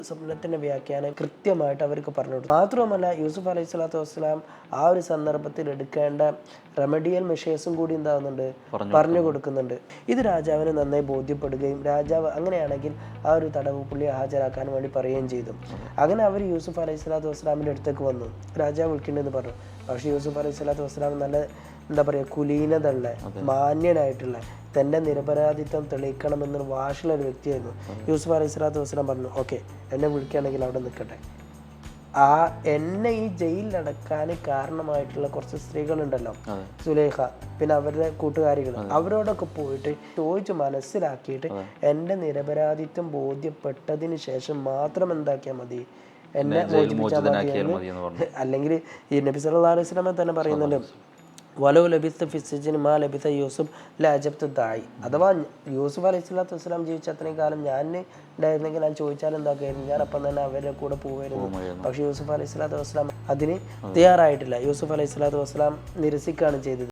സ്വപ്നത്തിന്റെ വ്യാഖ്യാനം കൃത്യമായിട്ട് അവർക്ക് പറഞ്ഞു കൊടുത്തു. മാത്രമല്ല യൂസുഫ് അലൈഹി സ്വലാത്തു വസ്സലാം ആ ഒരു സന്ദർഭത്തിൽ എടുക്കേണ്ട റെമഡിയൽ മെഷേഴ്സും കൂടി എന്താകുന്നുണ്ട്, പറഞ്ഞു കൊടുക്കുന്നുണ്ട്. ഇത് രാജാവിന് നന്നായി ബോധ്യപ്പെടുകയും രാജാവ് അങ്ങനെയാണെങ്കിൽ ആ ഒരു തടവ് പുള്ളിയെ ഹാജരാക്കാൻ വേണ്ടി പറയുകയും ചെയ്തു. അങ്ങനെ അവർ യൂസുഫ് അലൈഹി സ്വലാത്തു വസ്സലാമിൻ്റെ അടുത്തേക്ക് വന്നു. രാജാവ് വിളിക്കേണ്ടതെന്ന് പറഞ്ഞു. പക്ഷേ യൂസുഫ് അലൈഹി സ്വലാത്തു വസ്സലാം നല്ല എന്താ പറയുക, കുലീനതയുള്ള മാന്യനായിട്ടുള്ള തൻ്റെ നിരപരാധിത്വം തെളിയിക്കണമെന്നൊരു വാശിയുള്ള ഒരു വ്യക്തിയായിരുന്നു. യൂസുഫ് അലൈഹി സ്വലാത്തു വസ്സലാം പറഞ്ഞു, ഓക്കെ എന്നെ വിളിക്കുകയാണെങ്കിൽ അവിടെ നിൽക്കട്ടെ. എന്നെ ഈ ജയിലിലടക്കാൻ കാരണമായിട്ടുള്ള കുറച്ച് സ്ത്രീകളുണ്ടല്ലോ, സുലേഖ, പിന്നെ അവരുടെ കൂട്ടുകാരികൾ, അവരോടൊക്കെ പോയിട്ട് ചോദിച്ച് മനസ്സിലാക്കിയിട്ട് എൻ്റെ നിരപരാധിത്വം ബോധ്യപ്പെട്ടതിന് ശേഷം മാത്രം എന്താക്കിയാൽ മതി, എന്നെ മോചിപ്പിച്ചാൽ മതി. അല്ലെങ്കിൽ ഈ നബി സല്ലല്ലാഹു അലൈഹി വസല്ലം തന്നെ പറയുന്നുണ്ട്, വലോ ലബിത്ത ഫിസിജിന് മാ ലബിത്ത യൂസുഫ് ലഅജബ്തു ദായി. അഥവാ യൂസുഫ് അലൈഹി സ്വലാത്തു വസ്സലാം ജീവിച്ച അത്രയും കാലം ഞാൻ ഉണ്ടായിരുന്നെങ്കിൽ ഞാൻ ചോദിച്ചാൽ എന്താക്കായിരുന്നു, ഞാൻ അപ്പം തന്നെ അവരുടെ കൂടെ പോവുമായിരുന്നു. പക്ഷേ യൂസുഫ് അലൈഹി സ്വലാത്തു വസ്സലാം അതിന് തയ്യാറായിട്ടില്ല. യൂസുഫ് അലൈഹി സ്വലാത്തു വസ്സലാം നിരസിക്കുകയാണ് ചെയ്തത്.